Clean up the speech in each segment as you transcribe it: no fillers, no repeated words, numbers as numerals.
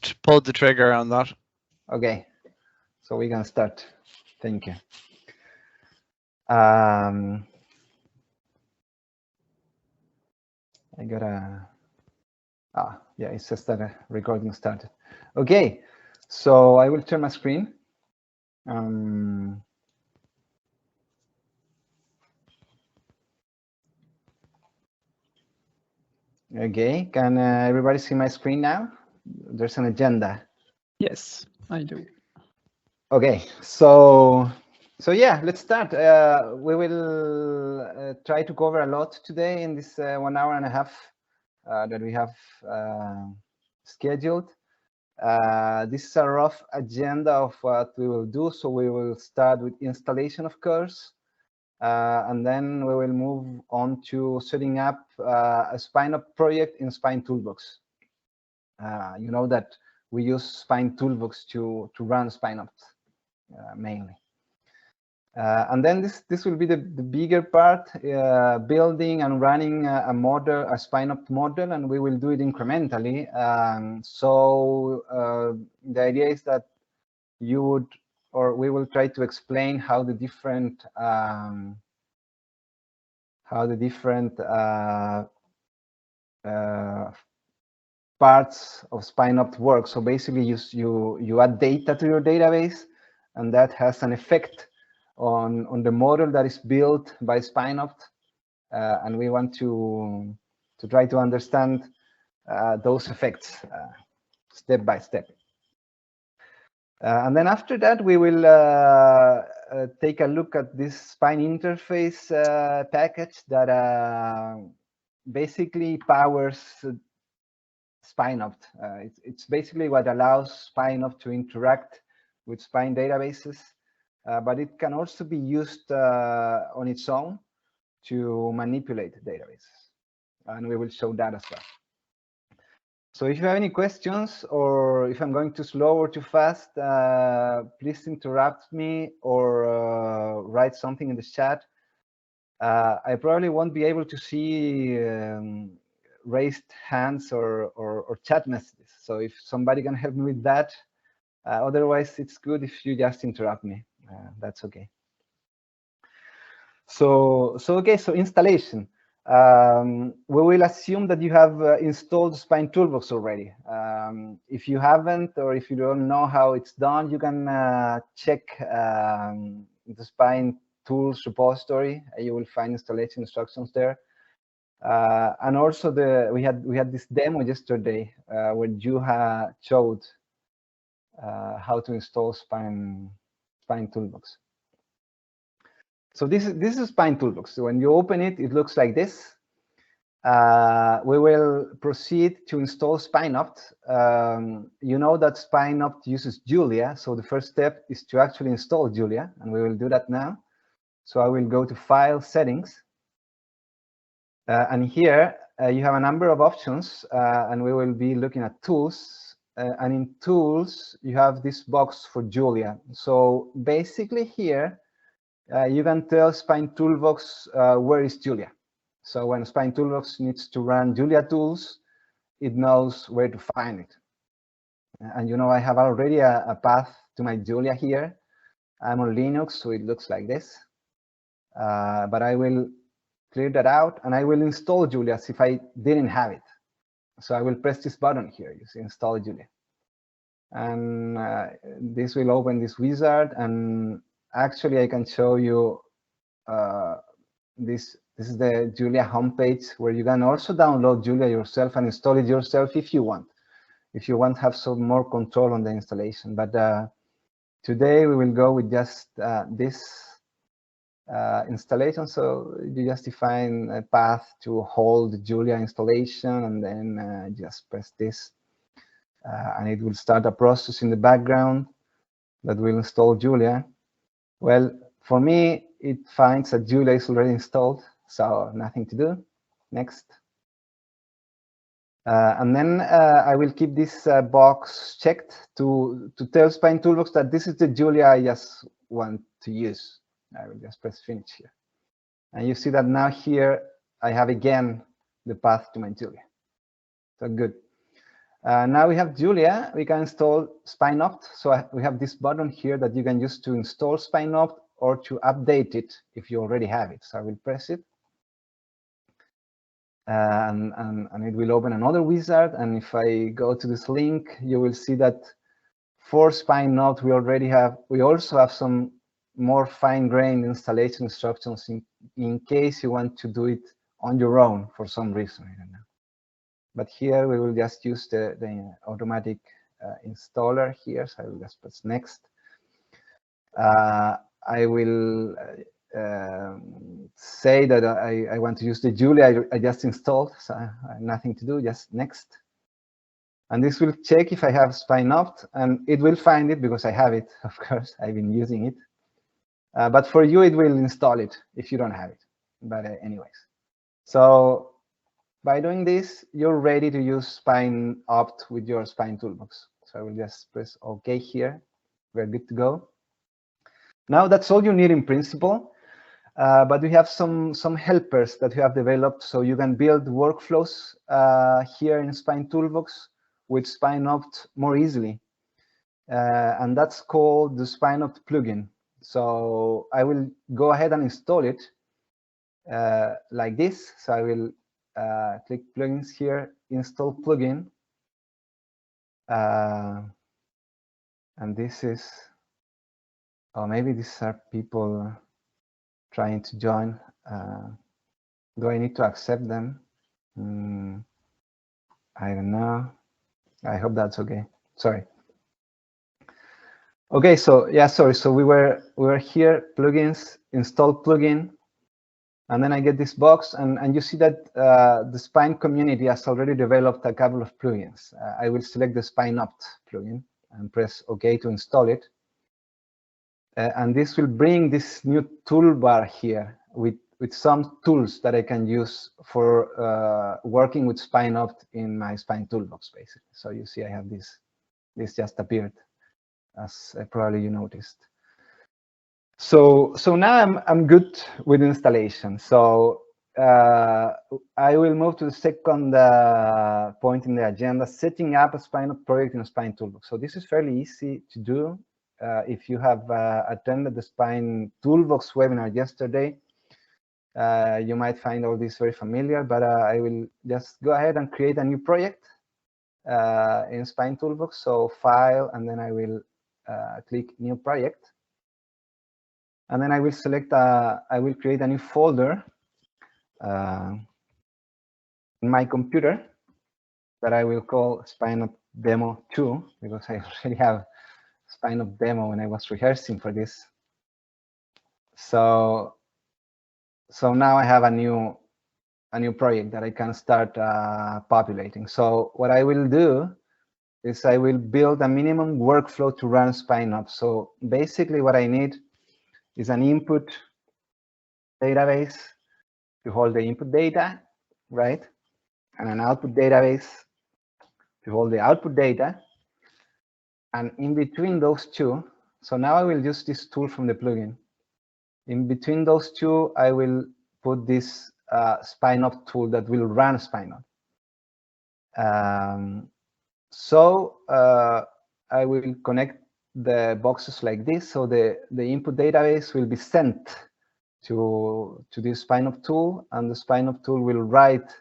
just pulled the trigger on that. Okay, so we can start. Thank you. I gotta. Yeah, it's just that recording started. Okay, so I will turn my screen. Okay, can everybody see my screen now? There's an agenda. Yes, I do. Okay, so yeah, let's start. We will try to cover a lot today in this 1 hour and a half that we have scheduled. This is a rough agenda of what we will do. So we will start with installation, of course, and then we will move on to setting up a SpineOpt project in Spine Toolbox. You know that we use Spine Toolbox to run SpineOpt mainly. And then this will be the bigger part, building and running a model, a SpineOpt model, and we will do it incrementally. So the idea is that you would, or we will try to explain how the different parts of SpineOpt work. So basically, you add data to your database, and that has an effect on the model that is built by SpineOpt, and we want to try to understand those effects step by step. And then after that, we will take a look at this Spine interface package that basically powers SpineOpt. It's basically what allows SpineOpt to interact with Spine databases, but it can also be used on its own to manipulate databases, and we will show that as well. So if you have any questions, or if I'm going too slow or too fast, please interrupt me or write something in the chat. I probably won't be able to see raised hands or chat messages. So if somebody can help me with that, otherwise it's good if you just interrupt me. That's okay. So installation. We will assume that you have installed Spine Toolbox already. If you haven't, or if you don't know how it's done, you can check the Spine Tools repository. You will find installation instructions there. And also we had this demo yesterday where you showed how to install Spine Toolbox. So this is Spine Toolbox. So when you open it, it looks like this. We will proceed to install SpineOpt. You know that SpineOpt uses Julia, so the first step is to actually install Julia, and we will do that now. So I will go to File, Settings, and here you have a number of options, and we will be looking at Tools. And in Tools, you have this box for Julia. So basically here, you can tell Spine Toolbox where is Julia. So when Spine Toolbox needs to run Julia tools, it knows where to find it. And you know, I have already a path to my Julia here. I'm on Linux, so it looks like this. But I will clear that out, and I will install Julia as if I didn't have it. So I will press this button here, you see, install Julia. And this will open this wizard, and actually, I can show you this. This is the Julia homepage, where you can also download Julia yourself and install it yourself if you want. If you want to have some more control on the installation. But today we will go with just this installation. So you just define a path to hold Julia installation, and then just press this, and it will start a process in the background that will install Julia. Well, for me, it finds that Julia is already installed, so nothing to do. Next. And then I will keep this box checked to tell Spine Toolbox that this is the Julia I just want to use. I will just press finish here. And you see that now here I have again the path to my Julia. So good. Now we have Julia. We can install SpineOpt. So we have this button here that you can use to install SpineOpt or to update it if you already have it. So I will press it. And it will open another wizard. And if I go to this link, you will see that for SpineOpt, we also have some more fine-grained installation instructions in case you want to do it on your own for some reason. I don't know. But here we will just use the automatic installer here. So I will just press next. I will say that I want to use the Julia I just installed. So I have nothing to do, just next. And this will check if I have SpineOpt, and it will find it because I have it, of course. I've been using it. But for you, it will install it if you don't have it. But anyways, so by doing this, you're ready to use SpineOpt with your Spine Toolbox. So I will just press OK here. We're good to go. Now that's all you need in principle. But we have some helpers that we have developed so you can build workflows here in Spine Toolbox with SpineOpt more easily. And that's called the SpineOpt plugin. So I will go ahead and install it like this. So I will click plugins here, install plugin. And this is, or maybe these are people trying to join. Do I need to accept them? I don't know. I hope that's okay. Sorry. Okay, so yeah, sorry. So we were here, plugins, install plugin, and then I get this box, and you see that the Spine community has already developed a couple of plugins. I will select the SpineOpt plugin and press OK to install it. And this will bring this new toolbar here with some tools that I can use for working with SpineOpt in my Spine Toolbox, basically. So you see I have this just appeared, as probably you noticed. So now I'm good with installation. So I will move to the second point in the agenda, setting up a SpineOpt project in a Spine Toolbox. So this is fairly easy to do. If you have attended the Spine Toolbox webinar yesterday, you might find all this very familiar, but I will just go ahead and create a new project in Spine Toolbox. So File, and then I will click New Project. And then I will select, I will create a new folder in my computer that I will call SpineOpt Demo 2, because I already have SpineOpt Demo when I was rehearsing for this. So now I have a new project that I can start populating. So what I will do is I will build a minimum workflow to run SpineOpt. So basically what I need is an input database to hold the input data, right? And an output database to hold the output data. And in between those two, so now I will use this tool from the plugin. In between those two, I will put this SpineOpt tool that will run SpineOpt. So I will connect the boxes like this. So the input database will be sent to this SpineOpt tool, and the SpineOpt tool will write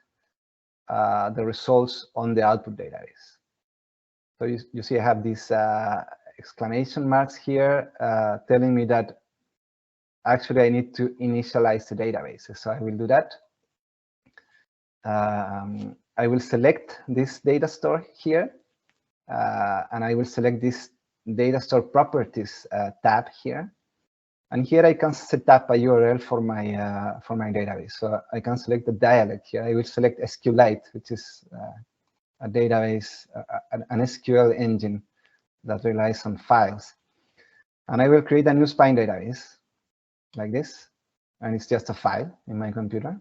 the results on the output database. So you see I have these exclamation marks here telling me that actually I need to initialize the database. So I will do that. I will select this data store here, and I will select this data store properties tab here. And here I can set up a URL for my database. So I can select the dialect here. I will select SQLite, which is a database, an SQL engine that relies on files. And I will create a new Spine database like this. And it's just a file in my computer.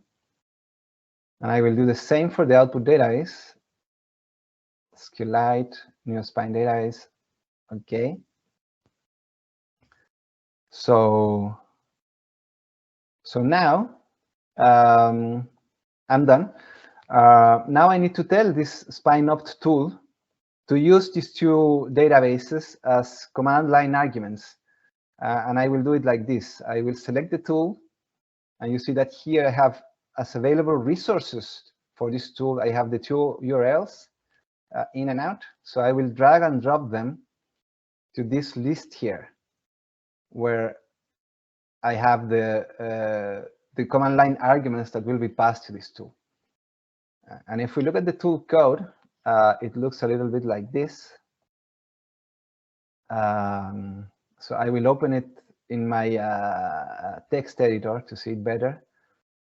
And I will do the same for the output database. SQLite, new Spine database. OK. So now I'm done. Now I need to tell this SpineOpt tool to use these two databases as command line arguments. And I will do it like this. I will select the tool, and you see that here I have as available resources for this tool. I have the two URLs in and out. So I will drag and drop them to this list here, where I have the command line arguments that will be passed to this tool. And if we look at the tool code, it looks a little bit like this. So I will open it in my text editor to see it better.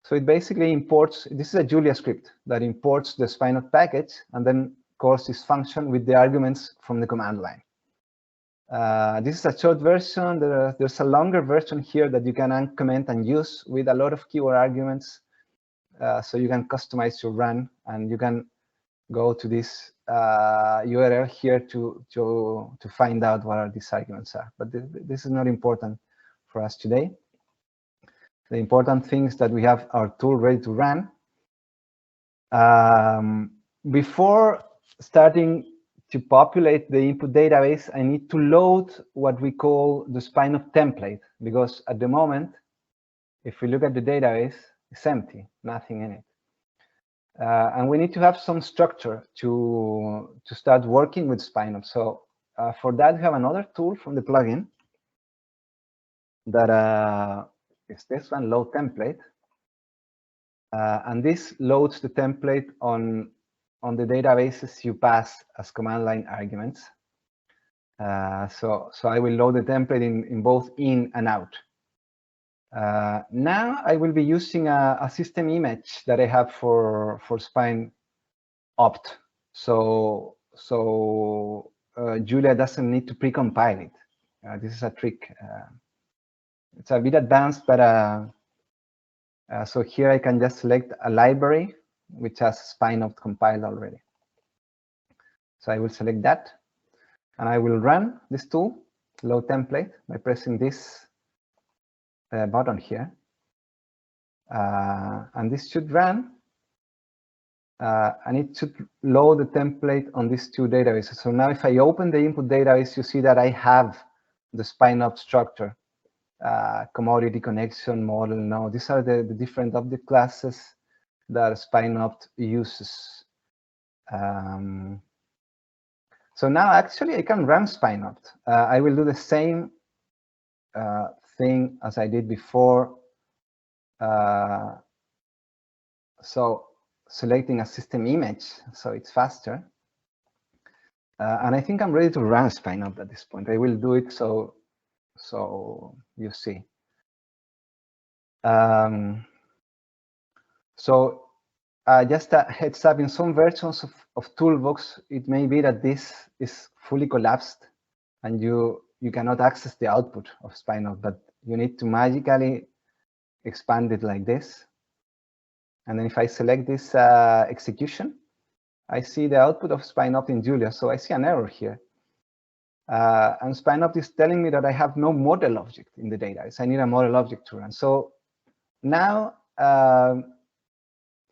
So it basically imports, this is a Julia script that imports the SpineOpt package and then calls this function with the arguments from the command line. This is a short version. There's a longer version here that you can uncomment and use with a lot of keyword arguments. So you can customize your run, and you can go to this URL here to find out what are these arguments are. But this is not important for us today. The important thing is that we have our tool ready to run. Before starting to populate the input database, I need to load what we call the SpineOpt template, because at the moment, if we look at the database, it's empty, nothing in it. And we need to have some structure to start working with SpineOpt. So for that, we have another tool from the plugin that is this one, load template. And this loads the template on the databases you pass as command line arguments. So I will load the template in both in and out. Now I will be using a system image that I have for SpineOpt. So Julia doesn't need to pre-compile it. This is a trick. It's a bit advanced, but so here I can just select a library which has SpineOpt compiled already. So I will select that, and I will run this tool, load template, by pressing this button here. And this should run, and it should load the template on these two databases. So now if I open the input database, you see that I have the SpineOpt structure. Commodity, connection, model. Now, these are the different object classes that SpineOpt uses. So now, actually, I can run SpineOpt. I will do the same thing as I did before. So selecting a system image, so it's faster. And I think I'm ready to run SpineOpt at this point. I will do it so you see. So just a heads up, in some versions of Toolbox, it may be that this is fully collapsed and you cannot access the output of SpineOpt, but you need to magically expand it like this. And then if I select this execution, I see the output of SpineOpt in Julia. So I see an error here. And SpineOpt is telling me that I have no model object in the database. I need a model object to run. So now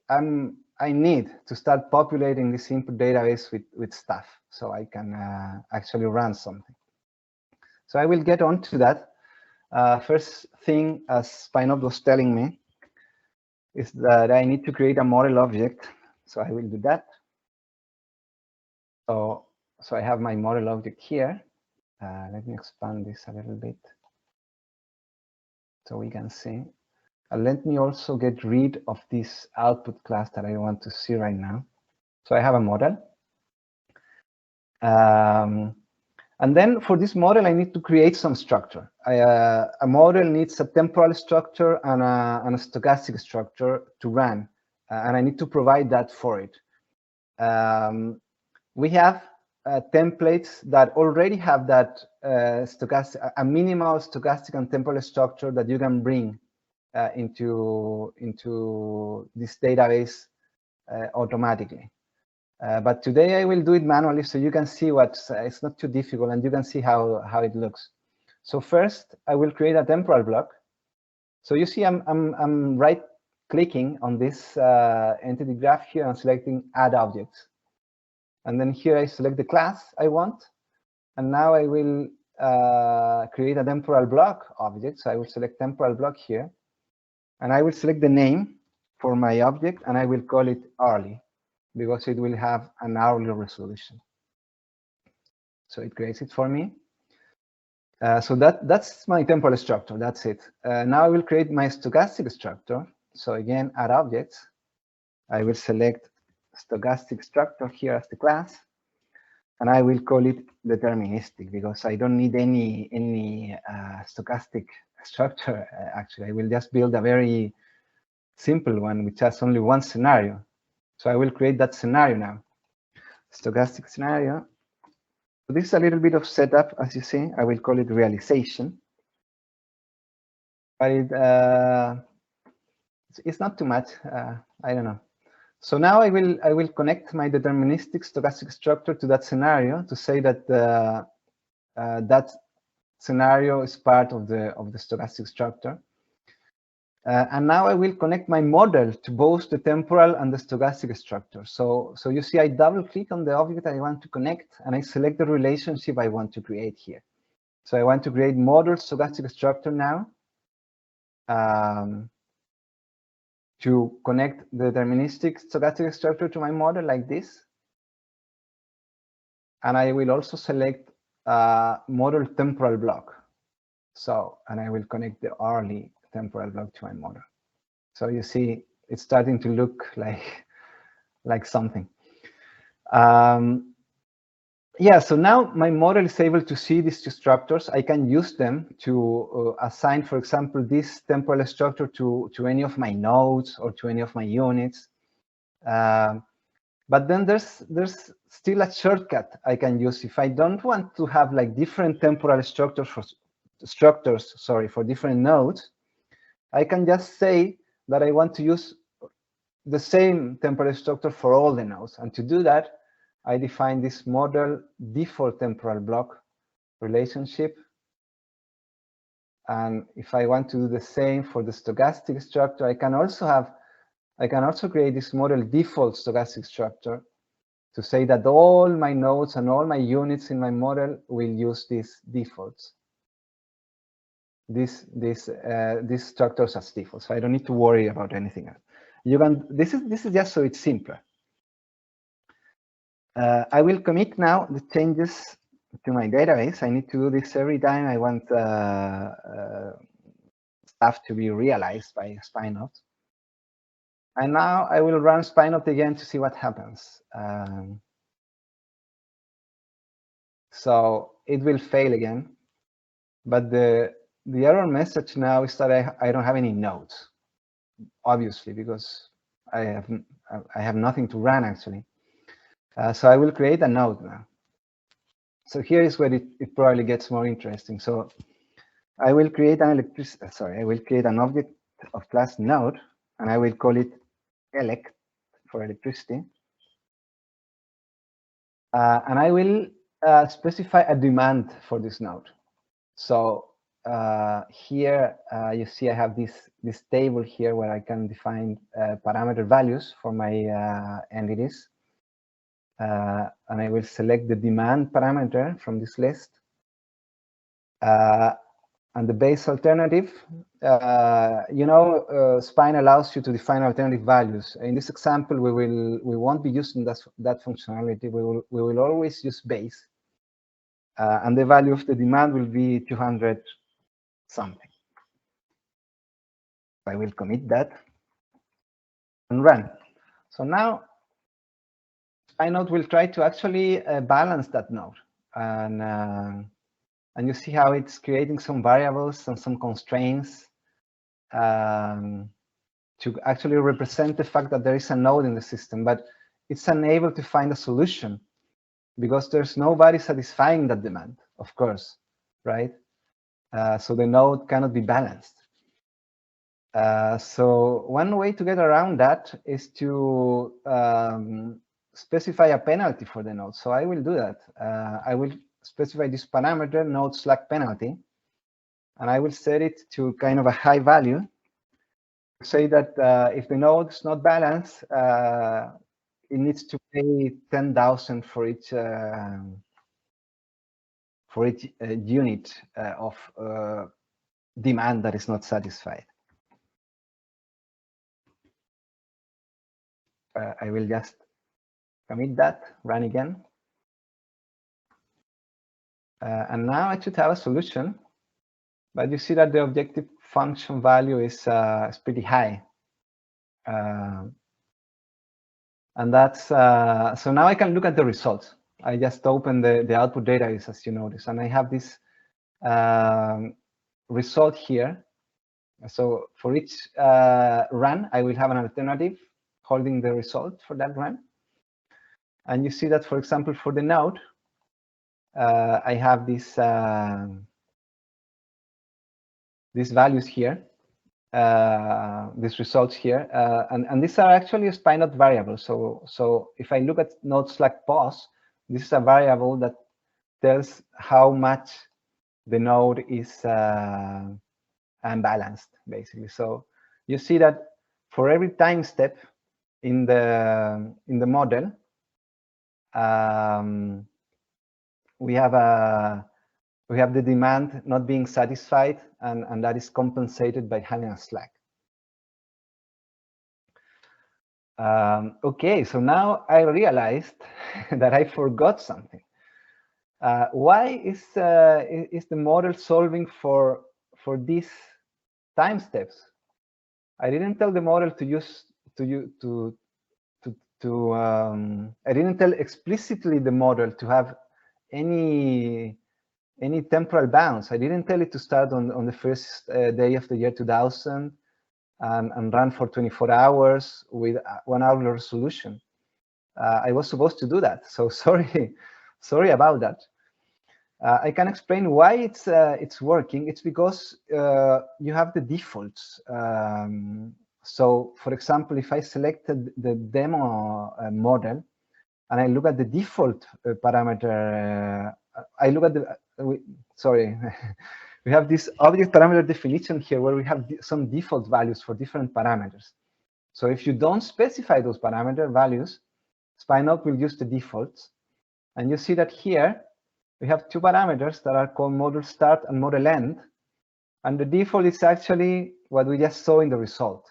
I need to start populating this input database with stuff so I can actually run something. So I will get on to that. First thing, as SpineOpt was telling me, is that I need to create a model object. So I will do that. So I have my model object here. Let me expand this a little bit so we can see. Let me also get rid of this output class that I want to see right now. So I have a model. And then for this model, I need to create some structure. A model needs a temporal structure and a stochastic structure to run. And I need to provide that for it. We have templates that already have that stochastic, a minimal stochastic and temporal structure that you can bring into this database automatically. But today I will do it manually, so you can see it's not too difficult, and you can see how it looks. So first, I will create a temporal block. So you see, I'm right-clicking on this entity graph here and selecting Add Objects. And then here I select the class I want. And now I will create a temporal block object. So I will select temporal block here. And I will select the name for my object, and I will call it hourly because it will have an hourly resolution. So it creates it for me. So that's my temporal structure. That's it. Now I will create my stochastic structure. So again, add objects. I will select stochastic structure here as the class, and I will call it deterministic because I don't need any stochastic structure. Actually, I will just build a very simple one which has only one scenario. So I will create that scenario now. Stochastic scenario. So this is a little bit of setup, as you see. I will call it realization. But it's not too much. I don't know. So now I will connect my deterministic stochastic structure to that scenario to say that that scenario is part of the stochastic structure. And now I will connect my model to both the temporal and the stochastic structure. So you see, I double click on the object I want to connect, and I select the relationship I want to create here. So I want to create model stochastic structure now to connect the deterministic stochastic structure to my model like this. And I will also select model temporal block. So, and I will connect the hourly temporal block to my model. So you see, it's starting to look like something. Yeah, so now my model is able to see these two structures. I can use them to assign, for example, this temporal structure to any of my nodes or to any of my units. But then there's still a shortcut I can use if I don't want to have like different temporal structures for different nodes. I can just say that I want to use the same temporal structure for all the nodes. And to do that, I define this model default temporal block relationship. And if I want to do the same for the stochastic structure, I can also create this model default stochastic structure to say that all my nodes and all my units in my model will use these defaults. These structures as default, so I don't need to worry about anything else. You can. This is just so it's simpler. I will commit now the changes to my database. I need to do this every time I want stuff to be realized by SpineOpt. And now I will run SpineOpt again to see what happens. So it will fail again, but the error message now is that I don't have any nodes, obviously, because I have nothing to run actually. So I will create a node now. So here is where it probably gets more interesting. So I will create an I will create an object of class node, and I will call it elect for electricity. And I will specify a demand for this node. So here you see I have this table here where I can define parameter values for my entities. And I will select the demand parameter from this list. And the base alternative, Spine allows you to define alternative values. In this example, we won't be using that functionality. We will always use base. And the value of the demand will be 200 something. I will commit that and run. So now SpineOpt will try to actually balance that node. And you see how it's creating some variables and some constraints to actually represent the fact that there is a node in the system, but it's unable to find a solution because there's nobody satisfying that demand, of course, right? So the node cannot be balanced. So one way to get around that is to specify a penalty for the node. So I will do that. I will specify this parameter node slack penalty, and I will set it to kind of a high value. Say that if the node is not balanced, it needs to pay 10,000 for each unit of demand that is not satisfied. I will just commit that, run again. And now I should have a solution, but you see that the objective function value is pretty high. And that's, so now I can look at the results. I just open the output database, as you notice, and I have this result here. So for each run, I will have an alternative holding the result for that run. And you see that, for example, for the node, I have these values here, these results here, and these are actually a SpineOpt variable. So if I look at node slack pause, this is a variable that tells how much the node is unbalanced, basically. So you see that for every time step in the model, we have the demand not being satisfied, and that is compensated by having a slack. Okay, so now I realized that I forgot something. Why is the model solving for these time steps? I didn't tell the model to use I didn't tell explicitly the model to have any temporal bounds. I didn't tell it to start on the first day of the year 2000 and run for 24 hours with 1 hour resolution. I was supposed to do that, so sorry about that. I can explain why it's working. It's because you have the defaults. So, for example, if I selected the demo model and I look at the default parameter, I look at the sorry. We have this object parameter definition here where we have some default values for different parameters. So if you don't specify those parameter values, SpineOpt will use the defaults. And you see that here we have two parameters that are called model start and model end. And the default is actually what we just saw in the result.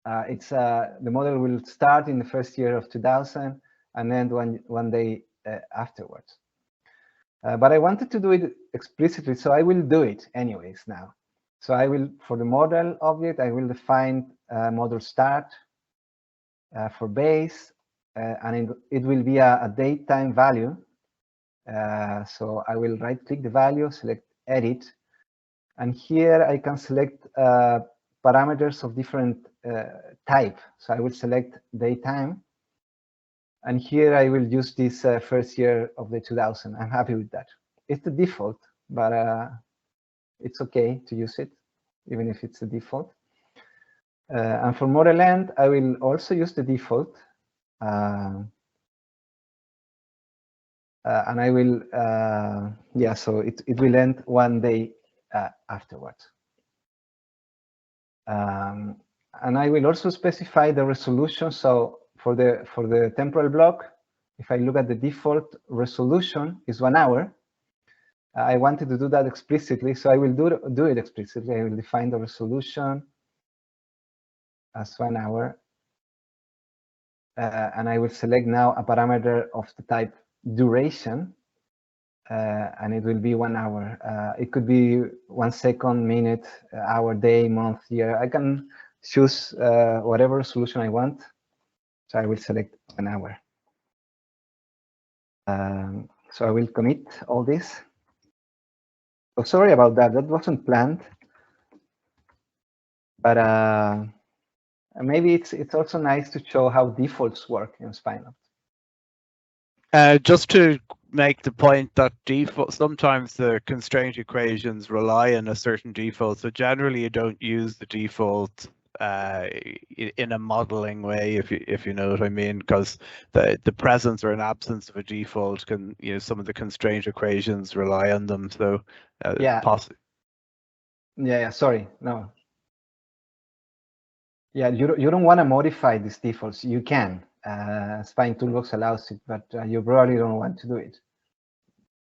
The model will start in the first year of 2000 and end one day afterwards. But I wanted to do it explicitly, so I will do it anyways now. So I will, for the model object, I will define model start for base, and it will be a date time value. So I will right-click the value, select edit, and here I can select parameters of different type. So I will select daytime, and here I will use this first year of the 2000. I'm happy with that. It's the default, but it's okay to use it, even if it's the default. And for model end, I will also use the default. And I will, yeah, so it will end one day afterwards. And I will also specify the resolution. So for the temporal block, if I look at the default resolution is 1 hour. I wanted to do that explicitly, so I will do it explicitly. I will define the resolution as 1 hour. And I will select now a parameter of the type duration, and it will be 1 hour. It could be 1 second, minute, hour, day, month, year. I can choose whatever resolution I want. So I will select 1 hour. So I will commit all this. Oh, sorry about that. That wasn't planned. But maybe it's also nice to show how defaults work in SpineOpt. Just to make the point that sometimes the constraint equations rely on a certain default. So generally, you don't use the default in a modeling way, if you know what I mean, because the presence or an absence of a default can, some of the constraint equations rely on them. So yeah. Yeah. Sorry. No. Yeah, you don't want to modify these defaults. You can. Spine Toolbox allows it, but you probably don't want to do it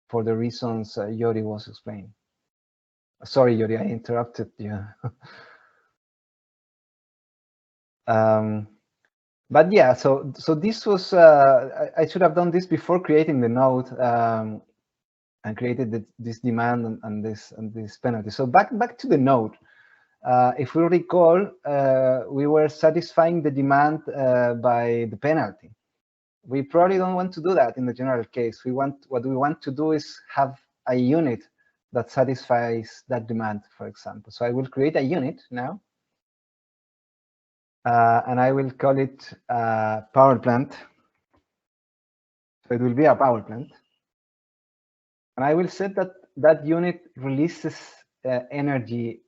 for the reasons Yori was explaining. Sorry, Yori, I interrupted you. But yeah, so this was I should have done this before creating the node and created this demand and this penalty. So back to the node. If we recall, we were satisfying the demand by the penalty. We probably don't want to do that in the general case. What we want to do is have a unit that satisfies that demand, for example. So I will create a unit now. And I will call it power plant. So it will be a power plant. And I will set that unit releases energy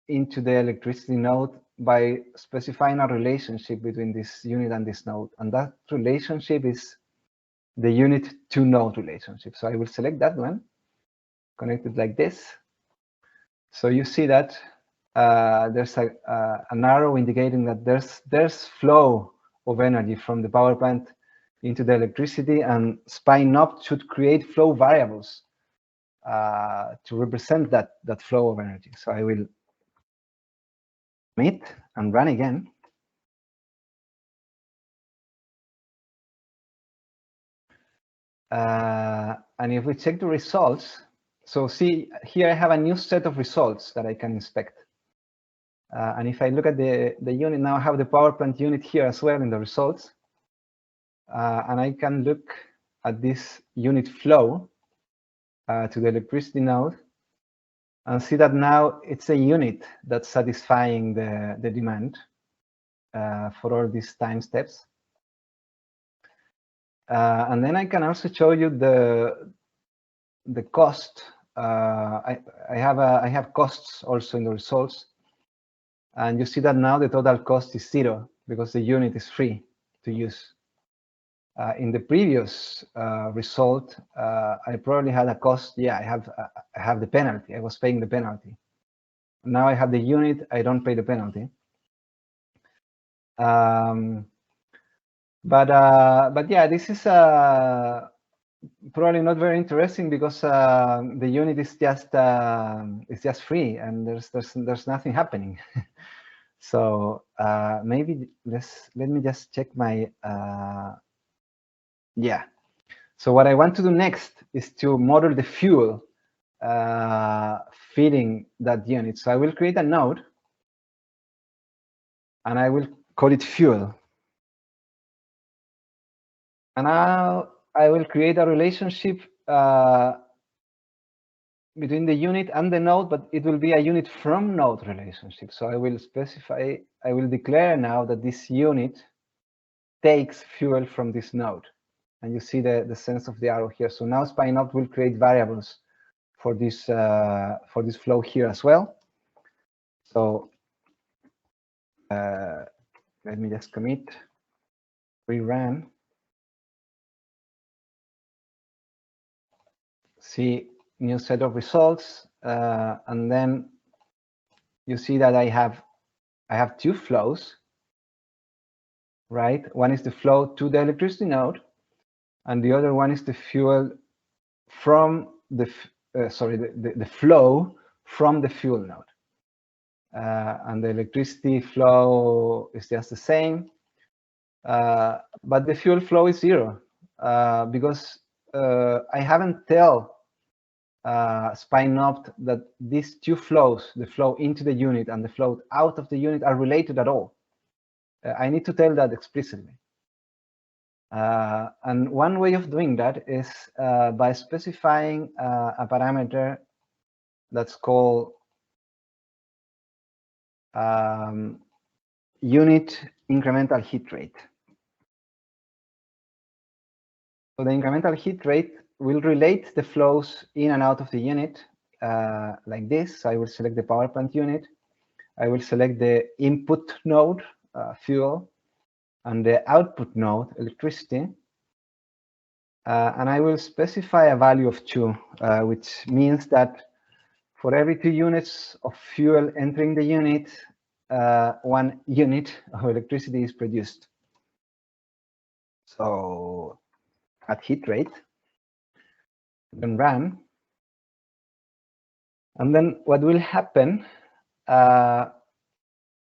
into the electricity node by specifying a relationship between this unit and this node. And that relationship is the unit to node relationship. So I will select that one, connect it like this. So you see that there's an arrow indicating that there's flow of energy from the power plant into the electricity, and SpineOpt should create flow variables to represent that flow of energy. So I will commit and run again. And if we check the results, so see here I have a new set of results that I can inspect. And if I look at the unit now, I have the power plant unit here as well in the results. And I can look at this unit flow to the electricity node and see that now it's a unit that's satisfying the demand for all these time steps. And then I can also show you the cost. I have costs also in the results. And you see that now the total cost is 0 because the unit is free to use. In the previous result, I probably had a cost. Yeah, I have the penalty. I was paying the penalty. Now I have the unit. I don't pay the penalty. But yeah, this is probably not very interesting because the unit is just free and there's nothing happening. So maybe let me just check my yeah. So what I want to do next is to model the fuel feeding that unit. So I will create a node and I will call it fuel. And now I will create a relationship between the unit and the node, but it will be a unit from node relationship. So I will specify, I will declare now that this unit takes fuel from this node. And you see the sense of the arrow here. So now SpineOpt will create variables for this flow here as well. So let me just commit, rerun. See new set of results, and then you see that I have two flows, right? One is the flow to the electricity node, and the other one is the fuel from the the flow from the fuel node. And the electricity flow is just the same, but the fuel flow is 0 because I haven't tell SpineOpt that these two flows, the flow into the unit and the flow out of the unit, are related at all. I need to tell that explicitly. And one way of doing that is by specifying a parameter that's called unit incremental heat rate. So the incremental heat rate will relate the flows in and out of the unit like this. So I will select the power plant unit. I will select the input node, fuel, and the output node, electricity. And I will specify a value of 2, which means that for every 2 units of fuel entering the unit, 1 unit of electricity is produced. So at heat rate, you can run. And then what will happen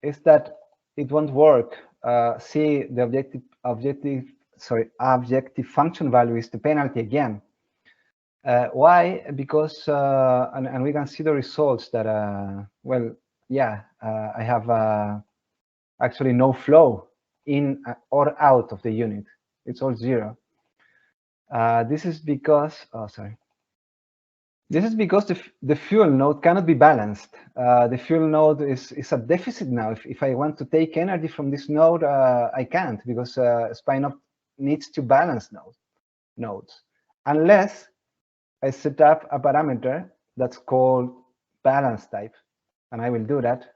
is that it won't work. See, the objective function value is the penalty again. Why? Because and we can see the results that well, yeah, I have actually no flow in or out of the unit. It's all 0. This is because this is because the fuel node cannot be balanced. The fuel node is at deficit now. If I want to take energy from this node, I can't, because SpineOpt needs to balance nodes, unless I set up a parameter that's called balance type, and I will do that.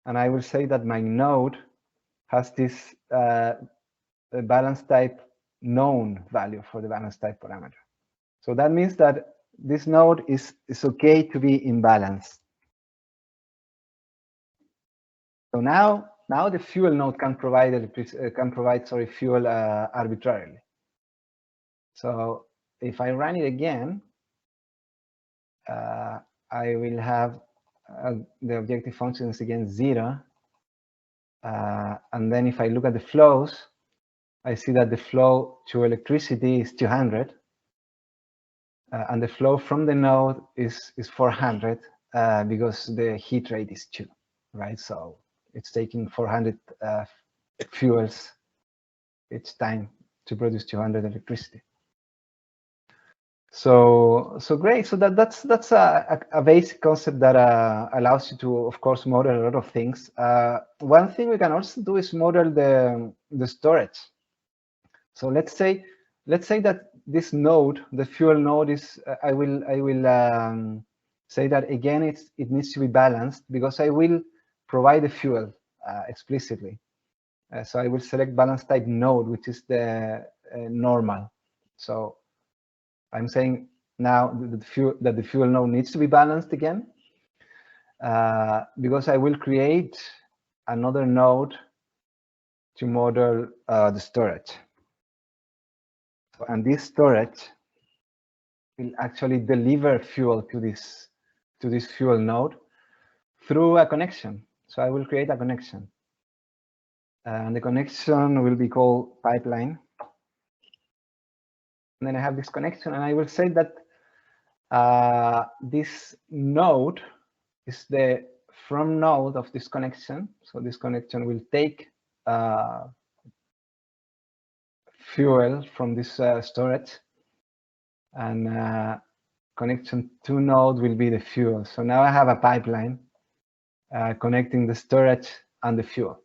And I will say that my node has this balance type known value for the balance type parameter. So that means that this node is okay to be in balance. So now the fuel node can provide fuel arbitrarily. So if I run it again, I will have the objective function is again 0. And then if I look at the flows, I see that the flow to electricity is 200. And the flow from the node is 400 because the heat rate is 2, right? So it's taking 400 fuels each time to produce 200 electricity. So great. So that's a basic concept that allows you to, of course, model a lot of things. One thing we can also do is model the storage. So let's say that this node, the fuel node, is I will say that again it needs to be balanced, because I will provide the fuel explicitly. So I will select balance type node, which is the normal. So I'm saying now that the fuel node needs to be balanced again, because I will create another node to model the storage. And this storage will actually deliver fuel to this fuel node through a connection. So I will create a connection, and the connection will be called pipeline. And then I have this connection, and I will say that this node is the from node of this connection. So this connection will take fuel from this storage, and connection to node will be the fuel. So now I have a pipeline connecting the storage and the fuel.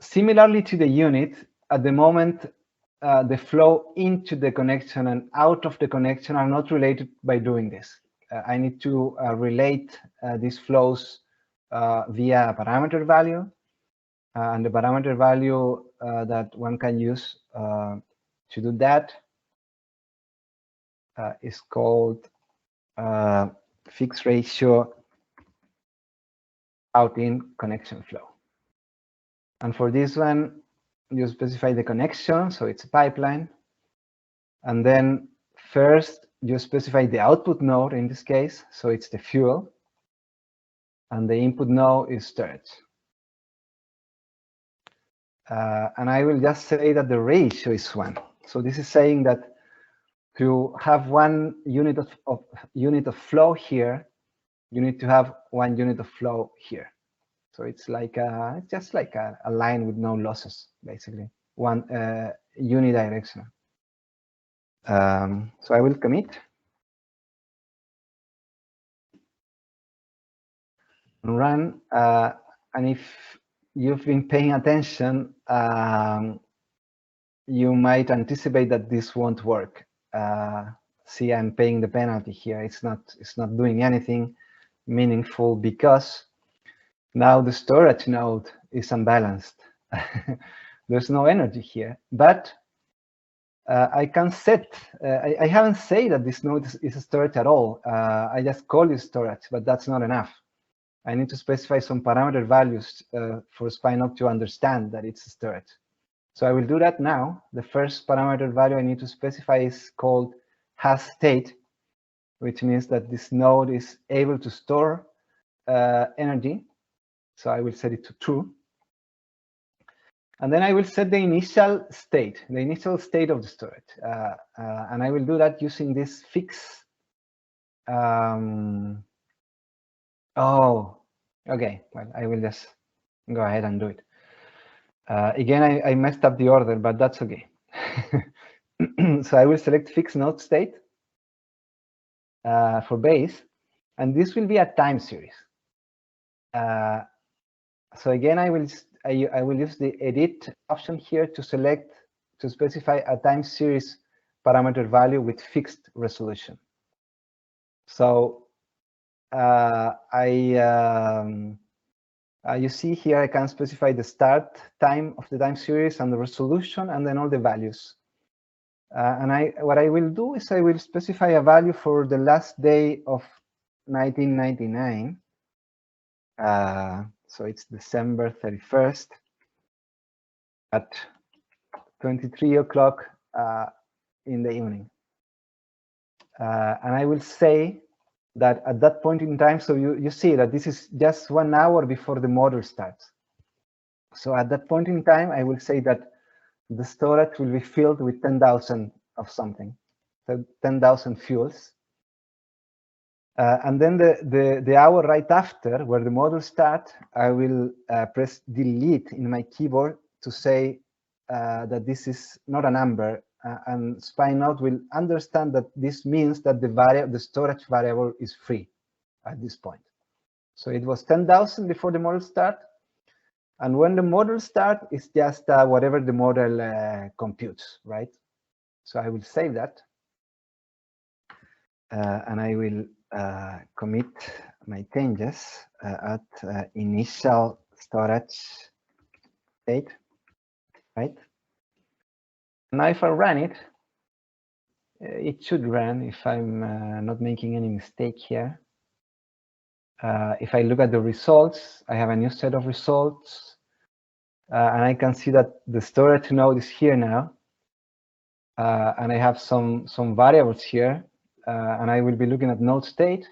Similarly to the unit, at the moment, the flow into the connection and out of the connection are not related by doing this. I need to relate these flows via a parameter value. And the parameter value that one can use to do that is called fixed ratio out-in connection flow. And for this one, you specify the connection, so it's a pipeline. And then first, you specify the output node in this case, so it's the fuel. And the input node is storage. And I will just say that the ratio is 1. So this is saying that to have 1 unit of flow here, you need to have 1 unit of flow here. So it's like it's just like a line with no losses, basically, one unidirectional. So I will commit and run. And if you've been paying attention, you might anticipate that this won't work. See, I'm paying the penalty here. It's not doing anything meaningful because now the storage node is unbalanced. There's no energy here, but I can set, I haven't said that this node is a storage at all. I just call it storage, but that's not enough. I need to specify some parameter values for SpineOpt to understand that it's storage. So I will do that now. The first parameter value I need to specify is called has state, which means that this node is able to store energy. So I will set it to true. And then I will set the initial state of the storage. And I will do that using this fix. Oh, okay. Well, I will just go ahead and do it. Again, I messed up the order, but that's okay. So I will select fix node state for base, and this will be a time series. So again, I will use the edit option here to specify a time series parameter value with fixed resolution. So you see here I can specify the start time of the time series and the resolution, and then all the values. And what I will do is I will specify a value for the last day of 1999. So it's December 31st at 23 o'clock in the evening. And I will say that at that point in time, so you see that this is just 1 hour before the model starts. So at that point in time, I will say that the storage will be filled with 10,000 of something, so 10,000 fuels. And then the hour right after, where the model starts, I will press delete in my keyboard to say that this is not a number, and SpineOpt will understand that this means that the storage variable is free at this point. So it was 10,000 before the model start, and when the model start, it's just whatever the model computes, right? So I will save that, and I will commit my changes at initial storage state, right? Now if I run it, it should run if I'm not making any mistake here. If I look at the results, I have a new set of results, and I can see that the storage node is here now, and I have some variables here, and I will be looking at node state,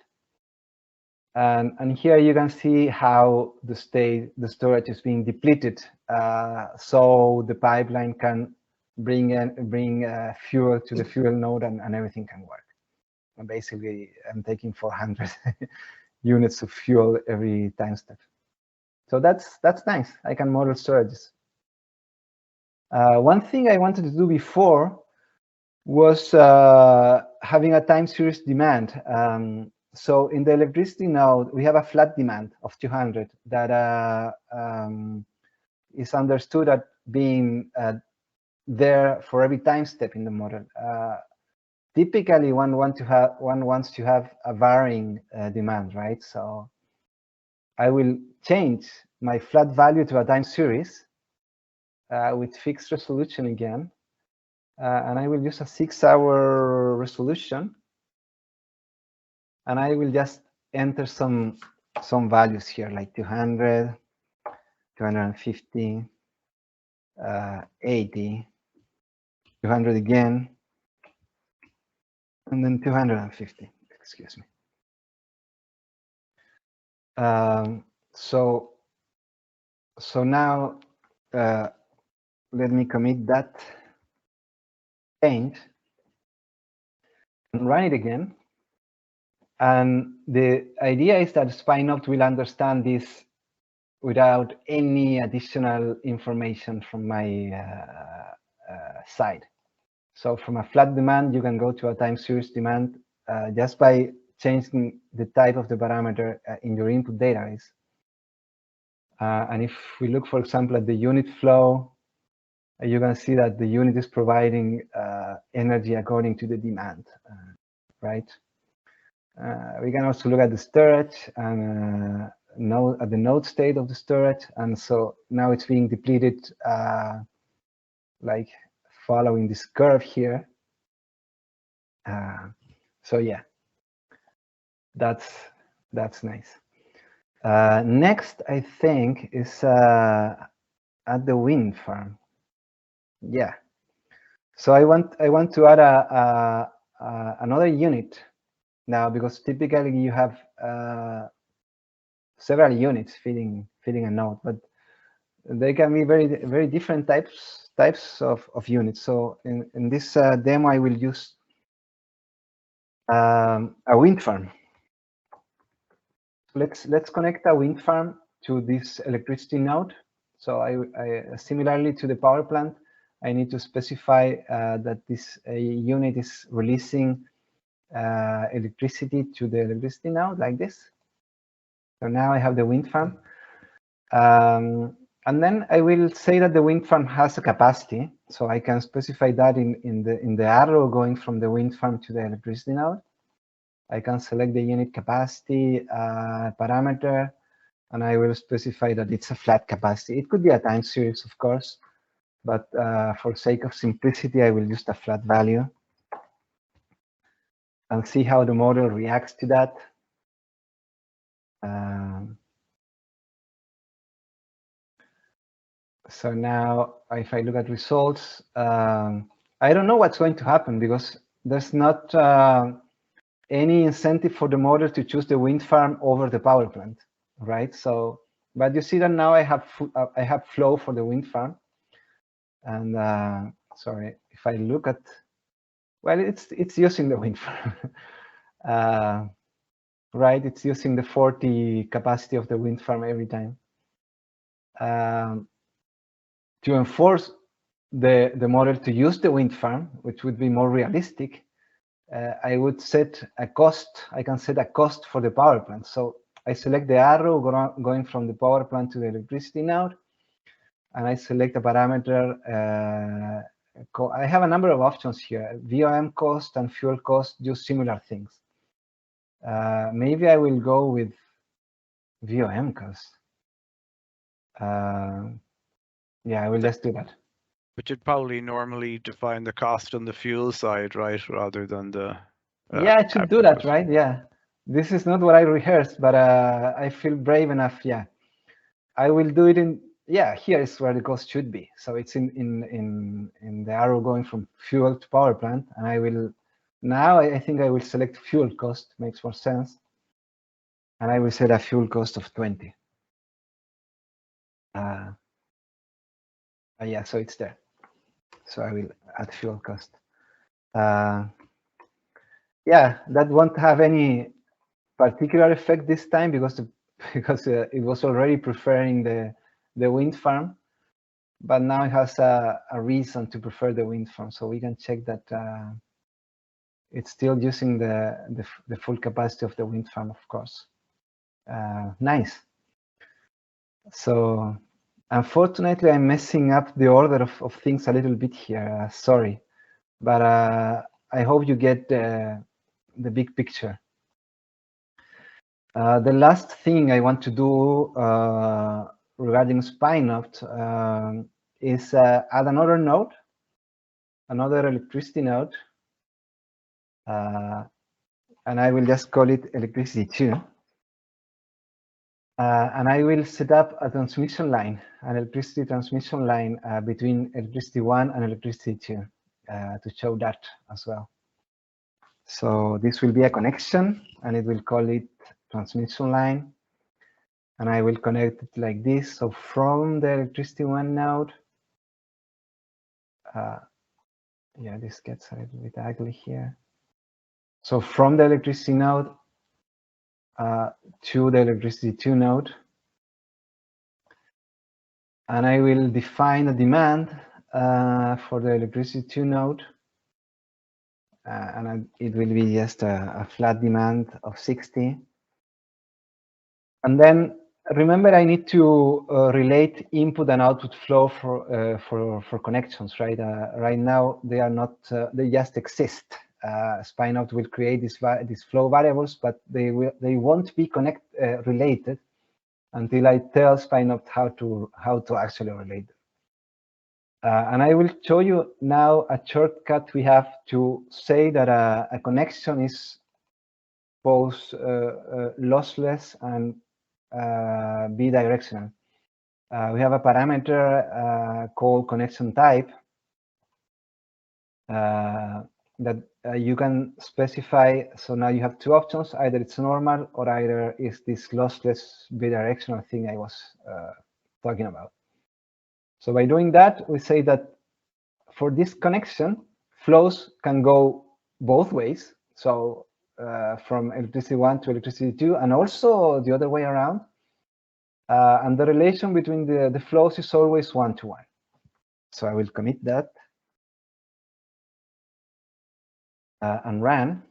and here you can see how the storage is being depleted, so the pipeline can bring fuel to the fuel node, and everything can work. And basically, I'm taking 400 units of fuel every time step. So that's nice. I can model storages. One thing I wanted to do before was having a time series demand. So in the electricity node, we have a flat demand of 200 that is understood at being there for every time step in the model. Typically, one wants to have a varying demand, right? So I will change my flat value to a time series with fixed resolution again, and I will use a 6-hour resolution, and I will just enter some values here, like 200, 250, 80, 200 again, and then 250. Excuse me. So now let me commit that change and run it again. And the idea is that SpineOpt will understand this without any additional information from my side. So from a flat demand, you can go to a time series demand just by changing the type of the parameter in your input database. And if we look, for example, at the unit flow, you can see that the unit is providing energy according to the demand, right? We can also look at the storage and at the node state of the storage, and so now it's being depleted, like following this curve here. So yeah, that's nice. Next, I think, is at the wind farm. Yeah. So I want to add another unit now, because typically you have several units feeding a node, but they can be very different types of units. So in this demo, I will use a wind farm. Let's connect a wind farm to this electricity node. So I similarly to the power plant, I need to specify that this unit is releasing electricity to the electricity node like this. So now I have the wind farm. And then I will say that the wind farm has a capacity. So I can specify that in the arrow going from the wind farm to the electricity node. I can select the unit capacity parameter, and I will specify that it's a flat capacity. It could be a time series, of course, but for sake of simplicity, I will use a flat value and see how the model reacts to that. So now if I look at results, I don't know what's going to happen, because there's not any incentive for the model to choose the wind farm over the power plant, right? So, but you see that now I have flow for the wind farm. And sorry, if I look at, well, it's using the wind farm. Right, it's using the 40 capacity of the wind farm every time. To enforce the model to use the wind farm, which would be more realistic, I would set a cost. I can set a cost for the power plant. So I select the arrow going from the power plant to the electricity node, and I select a parameter. I have a number of options here. VOM cost and fuel cost do similar things. Maybe I will go with VOM cost. Yeah, I will just do that. But you'd probably normally define the cost on the fuel side, right, rather than the. Yeah, I should do that, right? Yeah. This is not what I rehearsed, but I feel brave enough. Yeah, I will do it in. Yeah, here is where the cost should be. So it's in the arrow going from fuel to power plant, and I will now. I think I will select fuel cost. Makes more sense, and I will set a fuel cost of 20. Yeah, so it's there. So I will add fuel cost. Yeah, that won't have any particular effect this time, because it was already preferring the wind farm, but now it has a reason to prefer the wind farm. So we can check that it's still using the full capacity of the wind farm, of course. Nice. So unfortunately, I'm messing up the order of things a little bit here. Sorry, but I hope you get the big picture. The last thing I want to do regarding SpineOpt is add another node, another electricity node, and I will just call it electricity 2. And I will set up a transmission line, an electricity transmission line between electricity 1 and electricity 2 to show that as well. So this will be a connection, and it will call it transmission line. And I will connect it like this. So from the electricity 1 node, yeah, this gets a little bit ugly here. So from the electricity node to the electricity 2 node, and I will define a demand for the electricity 2 node, and it will be just a flat demand of 60. And then remember, I need to relate input and output flow for connections, right? Right now, they are not; they just exist. SpineOpt will create these flow variables, but they won't be related until I tell SpineOpt how to actually relate them. And I will show you now a shortcut we have to say that a connection is both lossless and bidirectional. We have a parameter called connection type that you can specify. So now you have two options: either it's normal or either it's this lossless bidirectional thing I was talking about. So by doing that, we say that for this connection, flows can go both ways. So from electricity 1 to electricity 2, and also the other way around. And the relation between the flows is always 1-to-1. So I will commit that and run.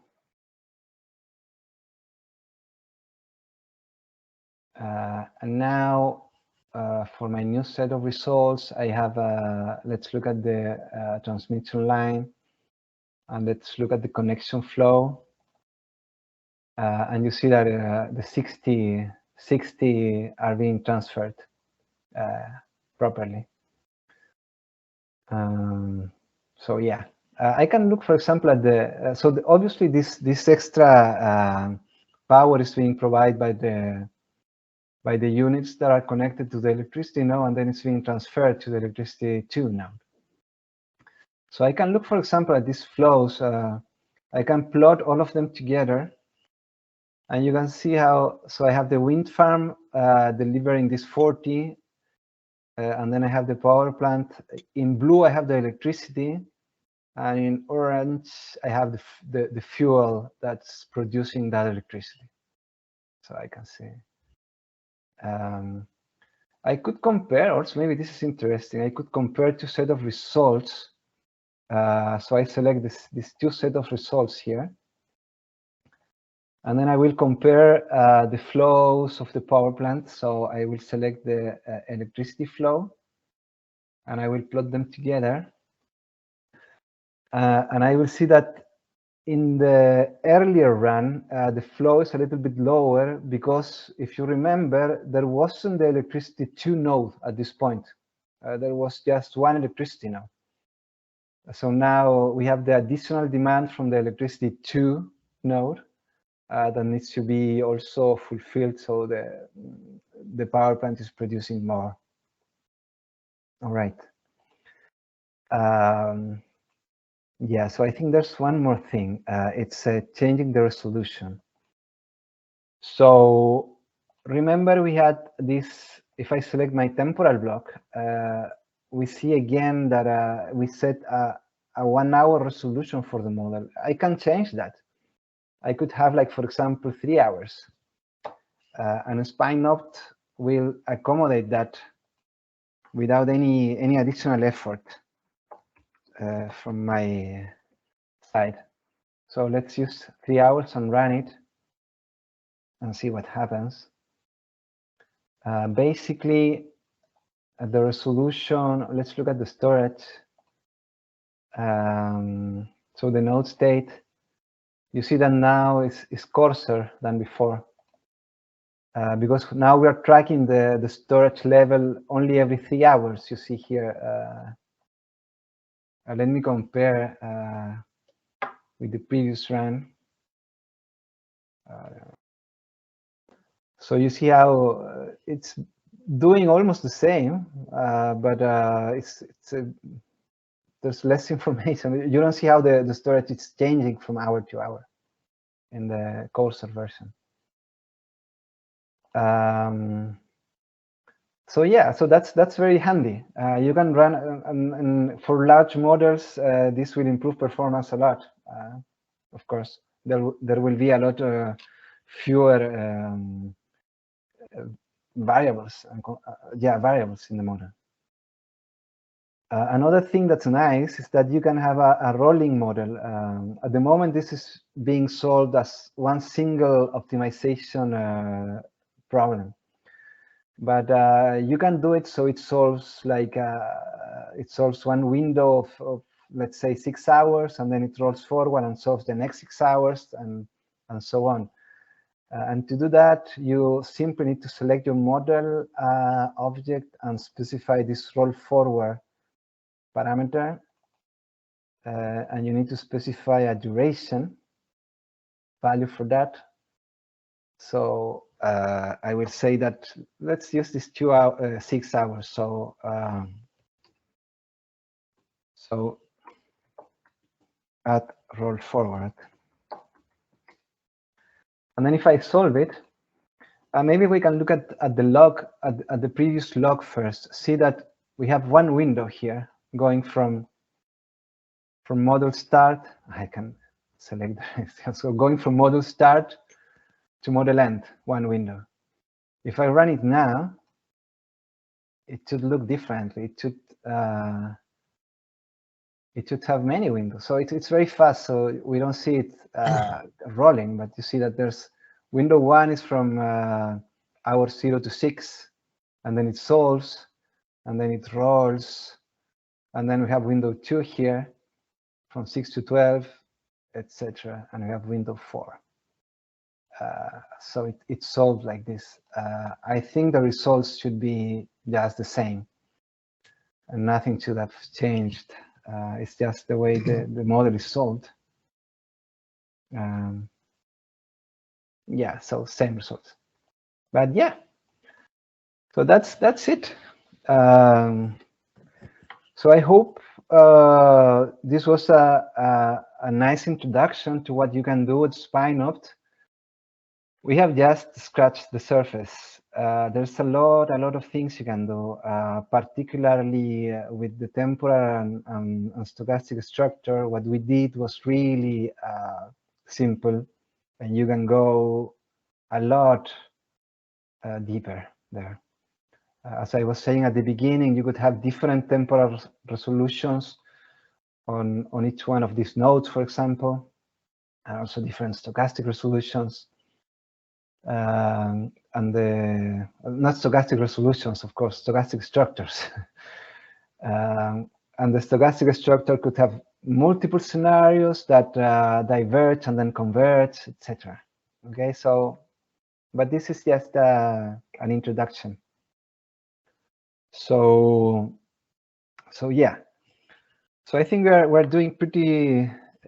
And now for my new set of results, I have, let's look at the transmission line, and let's look at the connection flow. And you see that the 60 are being transferred properly. So yeah, I can look, for example, at the, obviously this extra power is being provided by the units that are connected to the electricity node, and then it's being transferred to the electricity 2 node. So I can look, for example, at these flows. I can plot all of them together, and you can see how, so I have the wind farm delivering this 40, and then I have the power plant. In blue, I have the electricity, and in orange, I have the fuel that's producing that electricity. So I can see. I could compare, also maybe this is interesting, I could compare two set of results. So I select these two set of results here. And then I will compare the flows of the power plant. So I will select the electricity flow, and I will plot them together. And I will see that in the earlier run, the flow is a little bit lower because, if you remember, there wasn't the electricity 2 node at this point. There was just one electricity node. So now we have the additional demand from the electricity 2 node that needs to be also fulfilled, so the power plant is producing more. All right. Yeah, so I think there's one more thing. It's changing the resolution. So remember, we had this, if I select my temporal block, we see again that we set a 1 hour resolution for the model. I can change that. I could have, like, for example, 3 hours. And SpineOpt will accommodate that without any additional effort from my side. So let's use 3 hours and run it and see what happens. Basically, the resolution, let's look at the storage. So the node state, you see that now is coarser than before. Because now we are tracking the storage level only every 3 hours, you see here. Let me compare with the previous run. So you see how it's doing almost the same, but there's less information. You don't see how the storage is changing from hour to hour in the coarser version. So yeah, so that's very handy. You can run, and for large models, this will improve performance a lot. Of course, there will be a lot fewer variables, variables in the model. Another thing that's nice is that you can have a rolling model. At the moment, this is being solved as one single optimization problem. But you can do it so it solves like it solves one window of let's say 6 hours, and then it rolls forward and solves the next 6 hours, and so on. And to do that, you simply need to select your model object and specify this roll forward parameter, and you need to specify a duration value for that. So I will say that let's use this 6 hours. So so add roll forward, and then if I solve it, maybe we can look at the log, at the previous log first. See that we have one window here going from module start. I can select so going from module start to model end, one window. If I run it now, it should look differently. It should have many windows. So it's very fast. So we don't see it rolling, but you see that there's window 1 is from hour 0 to 6, and then it solves, and then it rolls, and then we have window 2 here from 6 to 12, etc. And we have window 4. So it solved like this. I think the results should be just the same, and nothing should have changed. It's just the way the model is solved. Yeah, so same results. But yeah, so that's it. So I hope this was a nice introduction to what you can do with SpineOpt. We have just scratched the surface. There's a lot of things you can do, particularly with the temporal and stochastic structure. What we did was really simple, and you can go a lot deeper there. As I was saying at the beginning, you could have different temporal resolutions on each one of these nodes, for example, and also different stochastic resolutions. And the not stochastic resolutions, of course, stochastic structures. And the stochastic structure could have multiple scenarios that diverge and then converge, etc. Okay, so, but this is just an introduction. So yeah. So I think we're doing pretty